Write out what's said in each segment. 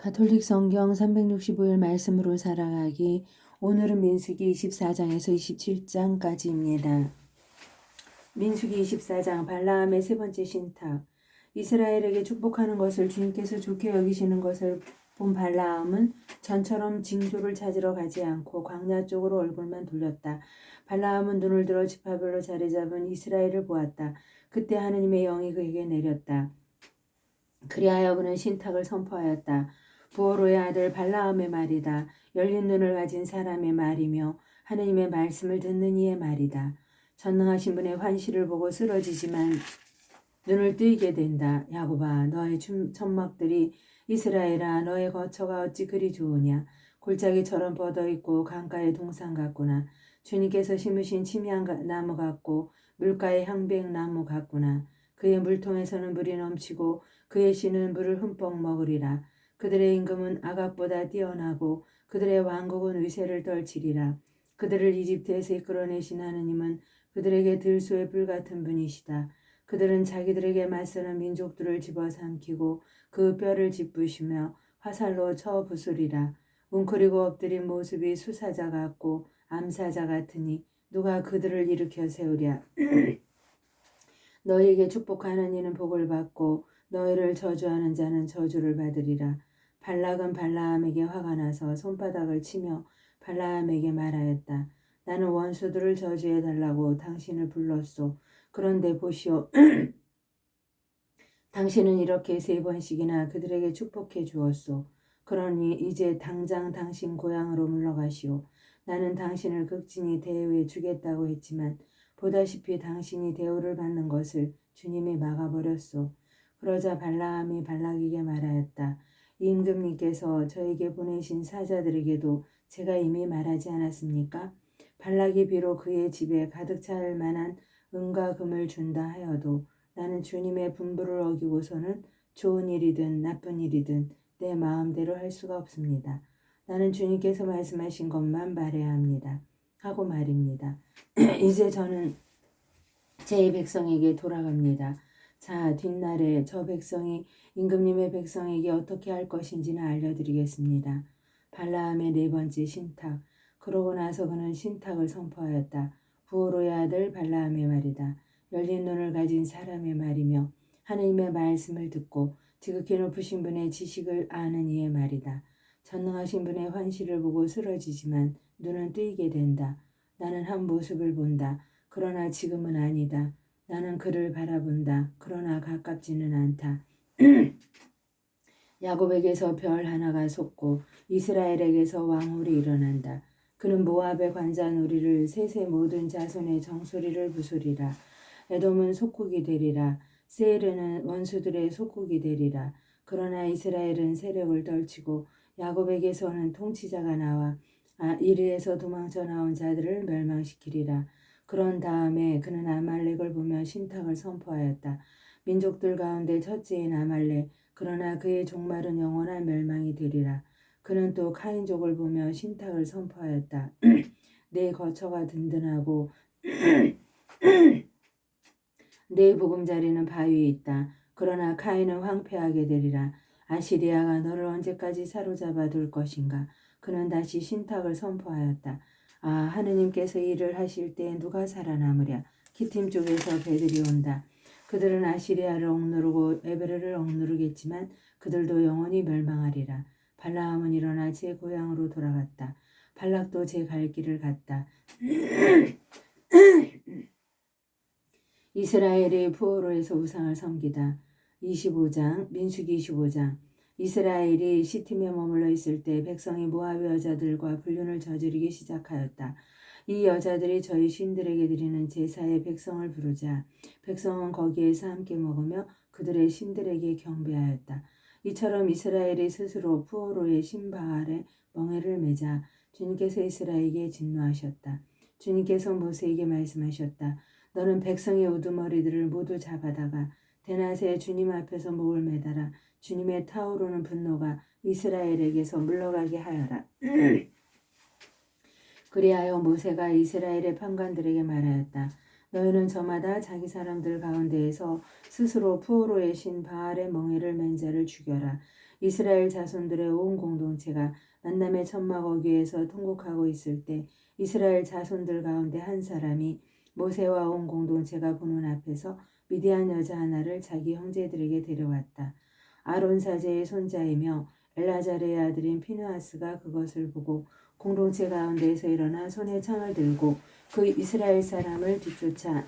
가톨릭 성경 365일 말씀으로 살아가기. 오늘은 민수기 24장에서 27장까지입니다. 민수기 24장 발라함의 세 번째 신탁. 이스라엘에게 축복하는 것을 주님께서 좋게 여기시는 것을 본 발라함은 전처럼 징조를 찾으러 가지 않고 광야 쪽으로 얼굴만 돌렸다. 발라함은 눈을 들어 지파별로 자리 잡은 이스라엘을 보았다. 그때 하느님의 영이 그에게 내렸다. 그리하여 그는 신탁을 선포하였다. 부어로의 아들 발라함의 말이다. 열린 눈을 가진 사람의 말이며 하느님의 말씀을 듣는 이의 말이다. 전능하신 분의 환시를 보고 쓰러지지만 눈을 뜨이게 된다. 야곱아, 너의 천막들이 이스라엘아, 너의 거처가 어찌 그리 좋으냐. 골짜기처럼 뻗어있고 강가의 동산 같구나. 주님께서 심으신 침향나무 같고 물가의 향백나무 같구나. 그의 물통에서는 물이 넘치고 그의 씨는 물을 흠뻑 먹으리라. 그들의 임금은 아각보다 뛰어나고 그들의 왕국은 위세를 떨치리라. 그들을 이집트에서 이끌어내신 하느님은 그들에게 들소의 불같은 분이시다. 그들은 자기들에게 맞서는 민족들을 집어삼키고 그 뼈를 짚부시며 화살로 쳐 부수리라. 웅크리고 엎드린 모습이 수사자 같고 암사자 같으니 누가 그들을 일으켜 세우랴. 너희에게 축복하는 이는 복을 받고 너희를 저주하는 자는 저주를 받으리라. 발락은 발라함에게 화가 나서 손바닥을 치며 발라함에게 말하였다. 나는 원수들을 저주해달라고 당신을 불렀소. 그런데 보시오. 당신은 이렇게 3번씩이나 그들에게 축복해 주었소. 그러니 이제 당장 당신 고향으로 물러가시오. 나는 당신을 극진히 대우해 주겠다고 했지만 보다시피 당신이 대우를 받는 것을 주님이 막아버렸소. 그러자 발라함이 발락에게 말하였다. 임금님께서 저에게 보내신 사자들에게도 제가 이미 말하지 않았습니까? 발락이 비록 그의 집에 가득 찰 만한 은과 금을 준다 하여도 나는 주님의 분부를 어기고서는 좋은 일이든 나쁜 일이든 내 마음대로 할 수가 없습니다. 나는 주님께서 말씀하신 것만 말해야 합니다. 하고 말입니다. 이제 저는 제 백성에게 돌아갑니다. 자, 뒷날에 저 백성이 임금님의 백성에게 어떻게 할 것인지는 알려드리겠습니다. 발라함의 4번째 신탁. 그러고 나서 그는 신탁을 선포하였다. 부오로의 아들 발라함의 말이다. 열린 눈을 가진 사람의 말이며 하느님의 말씀을 듣고 지극히 높으신 분의 지식을 아는 이의 말이다. 전능하신 분의 환시를 보고 쓰러지지만 눈은 뜨이게 된다. 나는 한 모습을 본다. 그러나 지금은 아니다. 나는 그를 바라본다. 그러나 가깝지는 않다. 야곱에게서 별 하나가 솟고 이스라엘에게서 왕홀이 일어난다. 그는 모압의 관자놀이를 셋의 모든 자손의 정소리를 부수리라. 에돔은 속국이 되리라. 세일은 원수들의 속국이 되리라. 그러나 이스라엘은 세력을 떨치고 야곱에게서는 통치자가 나와 이르에서 도망쳐 나온 자들을 멸망시키리라. 그런 다음에 그는 아말렉을 보며 신탁을 선포하였다. 민족들 가운데 첫째인 아말렉, 그러나 그의 종말은 영원한 멸망이 되리라. 그는 또 카인족을 보며 신탁을 선포하였다. 내 거처가 든든하고 내 보금자리는 바위에 있다. 그러나 카인은 황폐하게 되리라. 아시리아가 너를 언제까지 사로잡아 둘 것인가? 그는 다시 신탁을 선포하였다. 하느님께서 일을 하실 때 누가 살아남으랴? 키팀 쪽에서 배들이 온다. 그들은 아시리아를 억누르고 에베르를 억누르겠지만 그들도 영원히 멸망하리라. 발라함은 일어나 제 고향으로 돌아갔다. 발락도 제 갈 길을 갔다. 이스라엘이 부오로에서 우상을 섬기다. 25장, 민수기 25장. 이스라엘이 시팀에 머물러 있을 때 백성이 모압 여자들과 불륜을 저지르기 시작하였다. 이 여자들이 저희 신들에게 드리는 제사에 백성을 부르자 백성은 거기에서 함께 먹으며 그들의 신들에게 경배하였다. 이처럼 이스라엘이 스스로 부오로의 신바알에 멍에를 매자 주님께서 이스라엘에게 진노하셨다. 주님께서 모세에게 말씀하셨다. 너는 백성의 우두머리들을 모두 잡아다가 대낮에 주님 앞에서 목을 매달아 주님의 타오르는 분노가 이스라엘에게서 물러가게 하여라. 그리하여 모세가 이스라엘의 판관들에게 말하였다. 너희는 저마다 자기 사람들 가운데에서 스스로 부오로의 신 바알의 멍에를 맨 자를 죽여라. 이스라엘 자손들의 온 공동체가 만남의 천막 어귀에서 통곡하고 있을 때 이스라엘 자손들 가운데 한 사람이 모세와 온 공동체가 보는 앞에서 미디안 여자 하나를 자기 형제들에게 데려왔다. 아론 사제의 손자이며 엘라자르의 아들인 피느하스가 그것을 보고 공동체 가운데에서 일어나 손에 창을 들고 그 이스라엘 사람을 뒤쫓아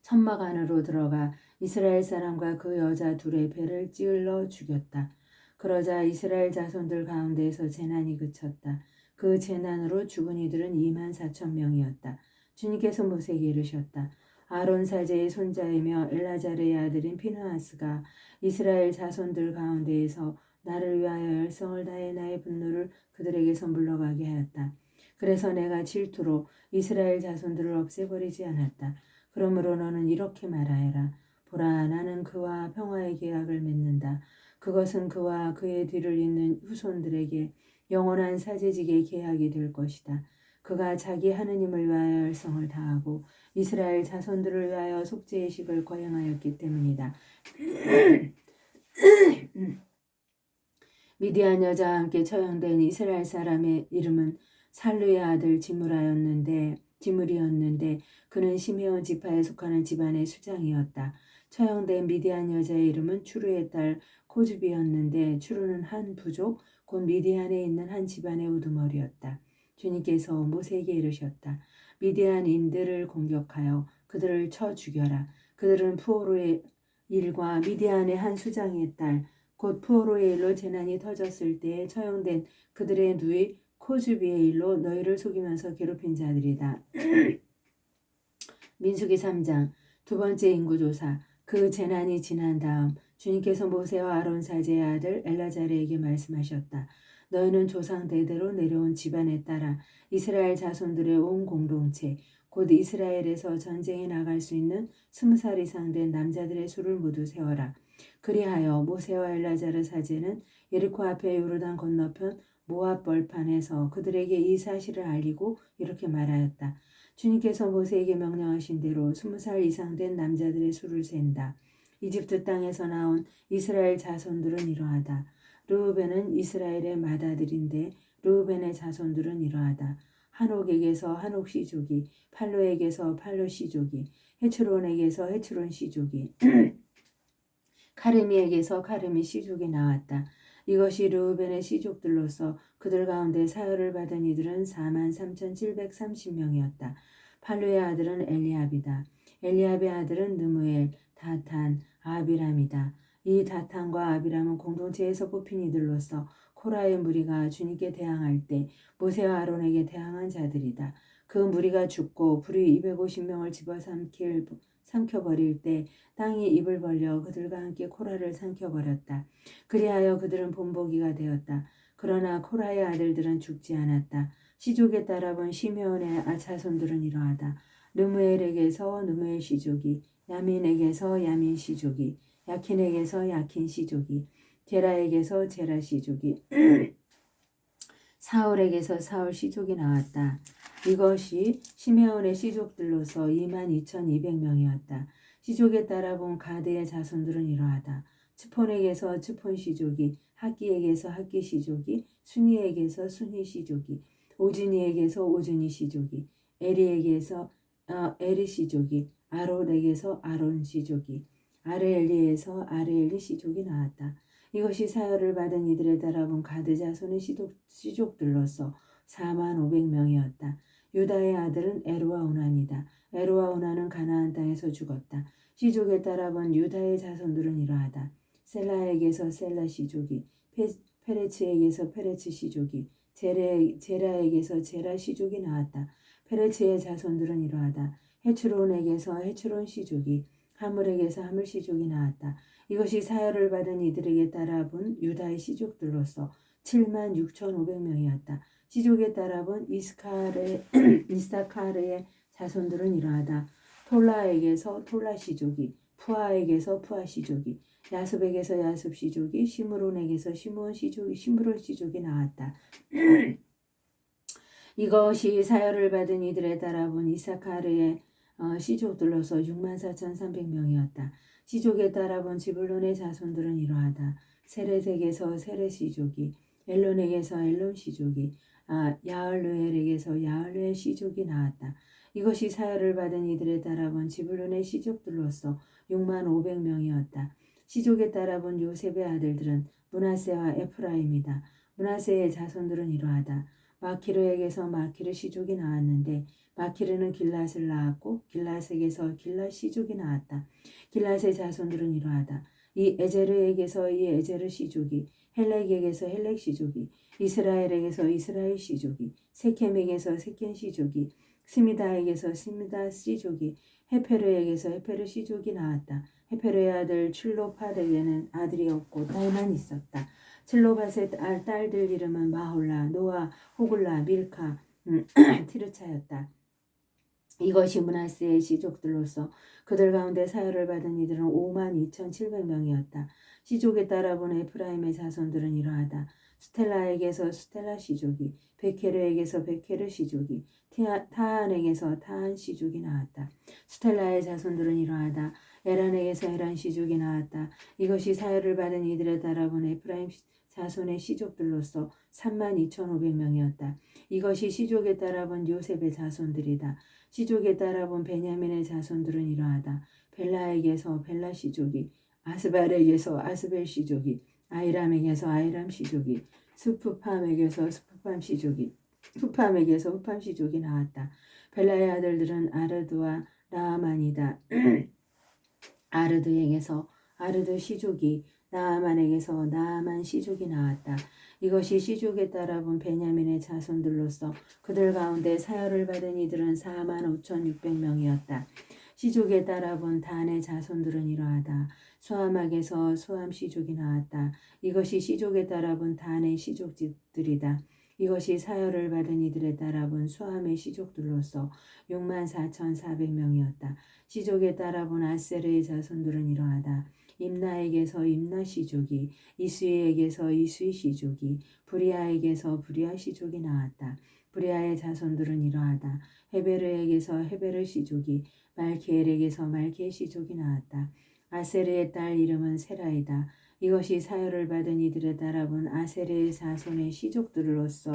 천막 안으로 들어가 이스라엘 사람과 그 여자 둘의 배를 찔러 죽였다. 그러자 이스라엘 자손들 가운데에서 재난이 그쳤다. 그 재난으로 죽은 이들은 24,000명이었다. 주님께서 모세에게 이르셨다. 아론 사제의 손자이며 엘라자르의 아들인 피느하스가 이스라엘 자손들 가운데에서 나를 위하여 열성을 다해 나의 분노를 그들에게서 물러가게 하였다. 그래서 내가 질투로 이스라엘 자손들을 없애버리지 않았다. 그러므로 너는 이렇게 말하여라. 보라, 나는 그와 평화의 계약을 맺는다. 그것은 그와 그의 뒤를 잇는 후손들에게 영원한 사제직의 계약이 될 것이다. 그가 자기 하느님을 위하여 열성을 다하고 이스라엘 자손들을 위하여 속죄의식을 거행하였기 때문이다. 미디안 여자와 함께 처형된 이스라엘 사람의 이름은 살루의 아들 지물이었는데 그는 시메온 지파에 속하는 집안의 수장이었다. 처형된 미디안 여자의 이름은 추루의 딸 코즈비였는데 추루는 한 부족 곧 미디안에 있는 한 집안의 우두머리였다. 주님께서 모세에게 이르셨다. 미디안인들을 공격하여 그들을 쳐 죽여라. 그들은 푸오로의 일과 미디안의 한 수장의 딸 곧 푸오로의 일로 재난이 터졌을 때에 처형된 그들의 누이 코즈비의 일로 너희를 속이면서 괴롭힌 자들이다. 민수기 3장 두 번째 인구조사. 그 재난이 지난 다음 주님께서 모세와 아론 사제의 아들 엘라자르에게 말씀하셨다. 너희는 조상 대대로 내려온 집안에 따라 이스라엘 자손들의 온 공동체 곧 이스라엘에서 전쟁에 나갈 수 있는 20살 이상 된 남자들의 수를 모두 세워라. 그리하여 모세와 엘라자르 사제는 예리코 앞에 요르단 건너편 모압 벌판에서 그들에게 이 사실을 알리고 이렇게 말하였다. 주님께서 모세에게 명령하신 대로 20살 이상 된 남자들의 수를 센다. 이집트 땅에서 나온 이스라엘 자손들은 이러하다. 르우벤은 이스라엘의 맏아들인데 르우벤의 자손들은 이러하다. 한옥에게서 한옥 씨족이, 팔로에게서 팔로 씨족이, 헤츠론에게서 헤츠론 씨족이, 카르미에게서 카르미 씨족이 나왔다. 이것이 르우벤의 씨족들로서 그들 가운데 사열을 받은 이들은 43,730명이었다. 팔루의 아들은 엘리압이다. 엘리압의 아들은 느무엘, 다탄, 아비람이다. 이 다탄과 아비람은 공동체에서 뽑힌 이들로서 코라의 무리가 주님께 대항할 때 모세와 아론에게 대항한 자들이다. 그 무리가 죽고 불이 250명을 삼켜버릴 때 땅이 입을 벌려 그들과 함께 코라를 삼켜버렸다. 그리하여 그들은 본보기가 되었다. 그러나 코라의 아들들은 죽지 않았다. 시족에 따라 본 시메온의 자손들은 이러하다. 느무엘에게서 느무엘 시족이, 야민에게서 야민 시족이, 야킨에게서 야킨 시족이, 제라에게서 제라 시족이, 사울에게서 사울 시족이 나왔다. 이것이 시메온의 시족들로서 22,200명이었다. 시족에 따라 본 가드의 자손들은 이러하다. 츠폰에게서 츠폰 시족이, 학기에게서 학기 시족이, 순이에게서 순이 시족이, 오즈니에게서 오즈니 시족이, 에리에게서 에리 시족이, 아론에게서 아론 시족이, 아르엘리에서 아르엘리 시족이 나왔다. 이것이 사열을 받은 이들에 따라 본 가드 자손의 시족들로서 45,000명이었다. 유다의 아들은 에루와 우난이다. 에루와 우난은 가나안 땅에서 죽었다. 시족에 따라 본 유다의 자손들은 이러하다. 셀라에게서 셀라 시족이, 페레츠에게서 페레츠 시족이, 제라에게서 제라 시족이 나왔다. 페레츠의 자손들은 이러하다. 헤츠론에게서 헤츠론 시족이, 하물에게서 하물 시족이 나왔다. 이것이 사열을 받은 이들에게 따라 본 유다의 시족들로서 76,500명이었다. 시족에 따라 본 이스사카르의 자손들은 이러하다. 톨라에게서 톨라 시족이, 푸아에게서 푸아 시족이, 야습에게서 야습 시족이, 시므론에게서 시므론 시족이 나왔다. 이것이 사열을 받은 이들에 따라 본 이사카르의 시족들로서 64,300명이었다. 시족에 따라 본 지불론의 자손들은 이러하다. 세렛에게서 세렛 시족이, 엘론에게서 엘론 시족이, 야을르엘에게서 야을르엘 시족이 나왔다. 이것이 사열을 받은 이들에 따라 본 지불론의 시족들로서 6만 500명이었다. 시족에 따라 본 요셉의 아들들은 므낫세와 에프라임이다. 므낫세의 자손들은 이러하다. 마키르에게서 마키르 시족이 나왔는데 마키르는 길랏을 낳았고 길랏에게서 길랏 시족이 나왔다. 길랏의 자손들은 이러하다. 이 에제르에게서 이 에제르 시족이, 헬렉에게서 헬렉 시족이, 이스라엘에게서 이스라엘 시족이, 세켐에게서 세켐 시족이, 스미다에게서 스미다 시족이, 헤페르에게서 헤페르 시족이 나왔다. 헤페르의 아들 출로팟에게는 아들이 없고 딸만 있었다. 칠로밧의 딸들 이름은 마홀라, 노아, 호글라, 밀카, 티르차였다. 이것이 므낫세의 시족들로서 그들 가운데 사열을 받은 이들은 52,700명이었다. 시족에 따라 본 에프라임의 자손들은 이러하다. 스텔라에게서 스텔라 시족이, 베케르에게서 베케르 시족이, 타한에게서 타한 시족이 나왔다. 스텔라의 자손들은 이러하다. 에란에게서 에란 시족이 나왔다. 이것이 사열을 받은 이들에 따라 본 에프라임 자손의 시족들로서 32,500명이었다. 이것이 시족에 따라 본 요셉의 자손들이다. 시족에 따라 본 베냐민의 자손들은 이러하다. 벨라에게서 벨라 시족이, 아스발에게서 아스벨 시족이, 아이람에게서 아이람 시족이, 스푸팜에게서 스푸팜 시족이, 후팜에게서 후팜 시족이 나왔다. 벨라의 아들들은 아르드와 나아만이다. 아르드에게서 아르드 시족이, 나아만에게서 나아만 시족이 나왔다. 이것이 시족에 따라 본 베냐민의 자손들로서 그들 가운데 사열을 받은 이들은 45,600명이었다. 시족에 따라 본 단의 자손들은 이러하다. 수함에게서 수함 시족이 나왔다. 이것이 시족에 따라 본 단의 시족들이다. 이것이 사열을 받은 이들에 따라 본 수함의 시족들로서 64,400명이었다. 시족에 따라 본 아세르의 자손들은 이러하다. 임나에게서 임나 시족이, 이수이에게서 이수이 시족이, 브리아에게서 브리아 시족이 나왔다. 브리아의 자손들은 이러하다. 헤베르에게서 헤베르 시족이, 말키엘에게서 말키엘 시족이 나왔다. 아세르의 딸 이름은 세라이다. 이것이 사열을 받은 이들에 따라 본 아세르의 자손의 시족들로서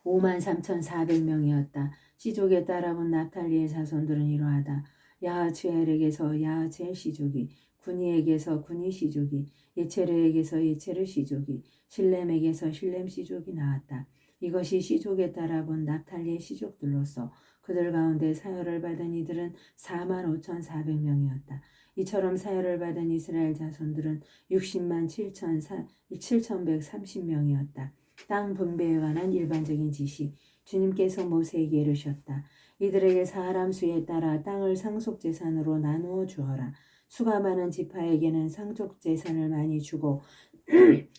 53,400명이었다. 시족에 따라 본 납탈리의 자손들은 이러하다. 야하츠엘에게서 야하츠엘 시족이, 군이에게서 군이 시족이, 예체르에게서 예체르 시족이, 실렘에게서 실렘 시족이 나왔다. 이것이 시족에 따라 본 납탈리의 시족들로서 그들 가운데 사열을 받은 이들은 45,400명이었다. 이처럼 사열을 받은 이스라엘 자손들은 60만 7,130명이었다. 땅 분배에 관한 일반적인 지시. 주님께서 모세에게 이르셨다. 이들에게 사람 수에 따라 땅을 상속재산으로 나누어 주어라. 수가 많은 지파에게는 상속재산을 많이 주고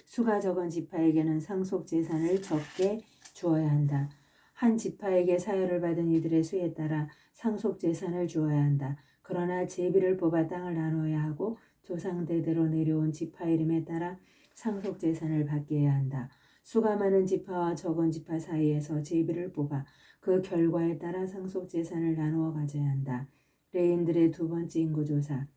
수가 적은 지파에게는 상속재산을 적게 주어야 한다. 한 지파에게 사열을 받은 이들의 수에 따라 상속재산을 주어야 한다. 그러나 제비를 뽑아 땅을 나눠야 하고 조상대대로 내려온 지파 이름에 따라 상속재산을 받게 해야 한다. 수가 많은 지파와 적은 지파 사이에서 제비를 뽑아 그 결과에 따라 상속재산을 나누어 가져야 한다. 레인들의 두 번째 인구조사.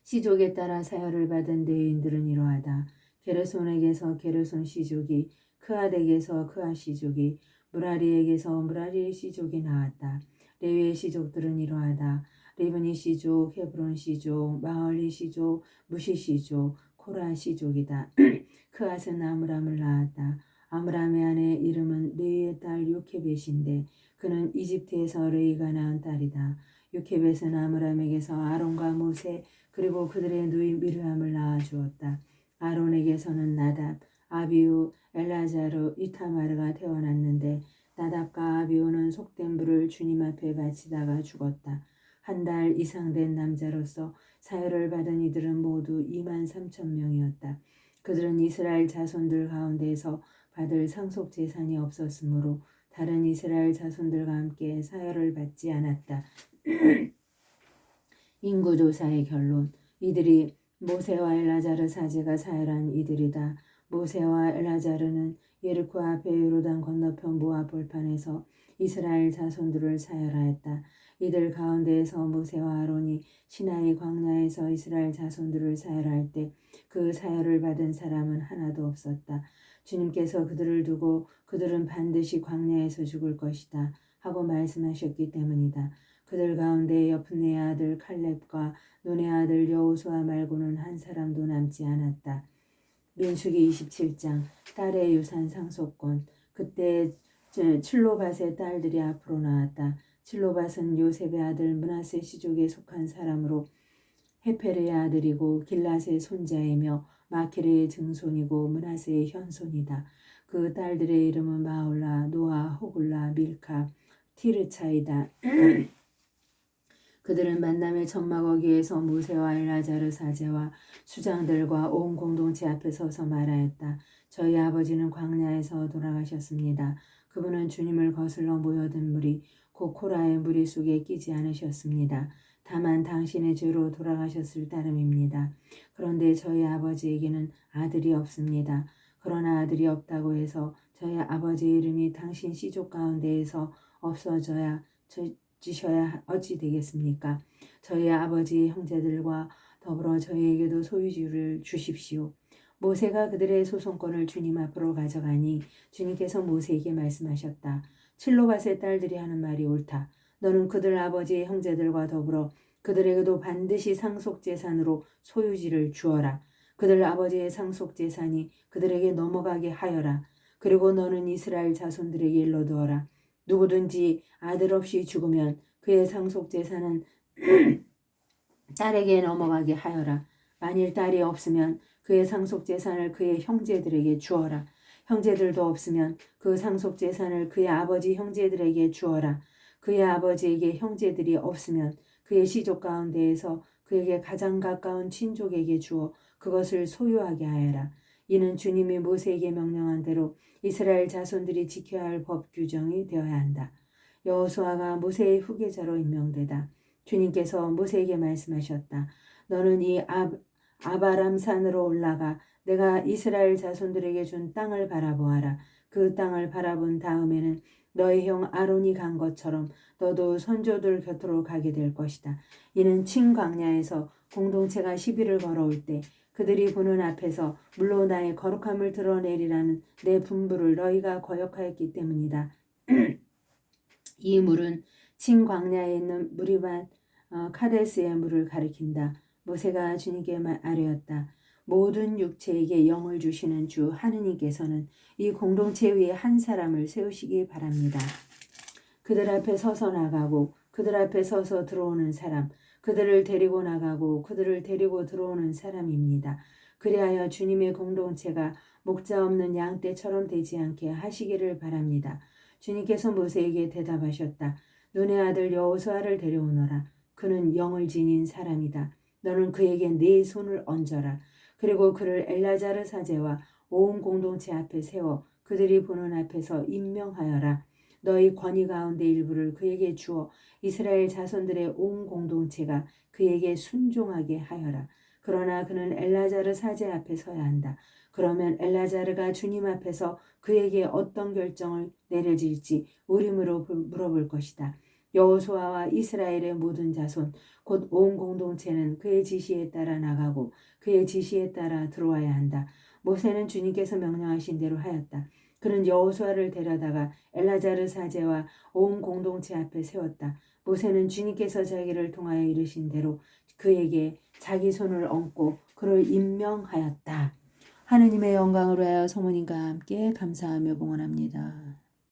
시족에 따라 사열을 받은 레인들은 이러하다. 게르손에게서 게르손 시족이, 크앗에게서 크앗 시족이, 무라리에게서 무라리 시족이 나왔다. 레위의 시족들은 이러하다. 리브니 시족, 헤브론 시족, 마을리 시족, 무시 시족, 코라 시족이다. 크앗은 아므람을 낳았다. 아므람의 아내 이름은 레위의 딸 요케벳인데 그는 이집트에서 레위가 낳은 딸이다. 요케벳은 아므람에게서 아론과 모세 그리고 그들의 누이 미르암을 낳아주었다. 아론에게서는 나답, 아비우, 엘라자르, 이타마르가 태어났는데 나답과 아비우는 속된 불을 주님 앞에 바치다가 죽었다. 한 달 이상 된 남자로서 사열을 받은 이들은 모두 23,000명이었다. 그들은 이스라엘 자손들 가운데에서 받을 상속재산이 없었으므로 다른 이스라엘 자손들과 함께 사열을 받지 않았다. 인구조사의 결론. 이들이 모세와 엘라자르 사제가 사열한 이들이다. 모세와 엘라자르는 예리코 앞에 요르단 건너편 모압 벌판에서 이스라엘 자손들을 사열하였다. 이들 가운데에서 모세와 아론이 시나이 광야에서 이스라엘 자손들을 사열할 때 그 사열을 받은 사람은 하나도 없었다. 주님께서 그들을 두고 그들은 반드시 광야에서 죽을 것이다 하고 말씀하셨기 때문이다. 그들 가운데 여푼네의 아들 칼렙과 눈의 아들 여호수아 말고는 한 사람도 남지 않았다. 민수기 27장 딸의 유산 상속권. 그때 칠로밧의 딸들이 앞으로 나왔다. 칠로밧은 요셉의 아들 므낫세 시족에 속한 사람으로 헤페르의 아들이고 길앗의 손자이며 마키르의 증손이고 므낫세의 현손이다. 그 딸들의 이름은 마올라, 노아, 호글라, 밀카, 티르차이다. 그들은 만남의 천막어기에서 모세와 엘라자르 사제와 수장들과 온 공동체 앞에 서서 말하였다. 저희 아버지는 광야에서 돌아가셨습니다. 그분은 주님을 거슬러 모여든 무리 곧 코라의 무리 속에 끼지 않으셨습니다. 다만 당신의 죄로 돌아가셨을 따름입니다. 그런데 저희 아버지에게는 아들이 없습니다. 그러나 아들이 없다고 해서 저희 아버지의 이름이 당신 시족 가운데에서 없어져야 지셔야 어찌 되겠습니까? 저희 아버지의 형제들과 더불어 저희에게도 소유주를 주십시오. 모세가 그들의 소송권을 주님 앞으로 가져가니 주님께서 모세에게 말씀하셨다. 칠로밧의 딸들이 하는 말이 옳다. 너는 그들 아버지의 형제들과 더불어 그들에게도 반드시 상속재산으로 소유지를 주어라. 그들 아버지의 상속재산이 그들에게 넘어가게 하여라. 그리고 너는 이스라엘 자손들에게 일러두어라. 누구든지 아들 없이 죽으면 그의 상속재산은 딸에게 넘어가게 하여라. 만일 딸이 없으면 그의 상속재산을 그의 형제들에게 주어라. 형제들도 없으면 그 상속재산을 그의 아버지 형제들에게 주어라. 그의 아버지에게 형제들이 없으면 그의 시족 가운데에서 그에게 가장 가까운 친족에게 주어 그것을 소유하게 하여라. 이는 주님이 모세에게 명령한 대로 이스라엘 자손들이 지켜야 할 법 규정이 되어야 한다. 여호수아가 모세의 후계자로 임명되다. 주님께서 모세에게 말씀하셨다. 너는 이 아바람산으로 올라가 내가 이스라엘 자손들에게 준 땅을 바라보아라. 그 땅을 바라본 다음에는 너의 형 아론이 간 것처럼 너도 선조들 곁으로 가게 될 것이다. 이는 친광야에서 공동체가 시비를 걸어올 때 그들이 보는 앞에서 물로 나의 거룩함을 드러내리라는 내 분부를 너희가 거역하였기 때문이다. 이 물은 친광야에 있는 무리밭 카데스의 물을 가리킨다. 모세가 주님께 아뢰었다. 모든 육체에게 영을 주시는 주 하느님께서는 이 공동체 위에 한 사람을 세우시기 바랍니다. 그들 앞에 서서 나가고 그들 앞에 서서 들어오는 사람, 그들을 데리고 나가고 그들을 데리고 들어오는 사람입니다. 그리하여 주님의 공동체가 목자 없는 양떼처럼 되지 않게 하시기를 바랍니다. 주님께서 모세에게 대답하셨다. 눈의 아들 여호수아를 데려오너라. 그는 영을 지닌 사람이다. 너는 그에게 네 손을 얹어라. 그리고 그를 엘라자르 사제와 온 공동체 앞에 세워 그들이 보는 앞에서 임명하여라. 너희 권위 가운데 일부를 그에게 주어 이스라엘 자손들의 온 공동체가 그에게 순종하게 하여라. 그러나 그는 엘라자르 사제 앞에 서야 한다. 그러면 엘라자르가 주님 앞에서 그에게 어떤 결정을 내려질지 우림으로 물어볼 것이다. 여호수아와 이스라엘의 모든 자손 곧 온 공동체는 그의 지시에 따라 나가고 그의 지시에 따라 들어와야 한다. 모세는 주님께서 명령하신 대로 하였다. 그는 여호수아를 데려다가 엘라자르 사제와 온 공동체 앞에 세웠다. 모세는 주님께서 자기를 통하여 이르신 대로 그에게 자기 손을 얹고 그를 임명하였다. 하느님의 영광을 위하여 성모님과 함께 감사하며 봉헌합니다.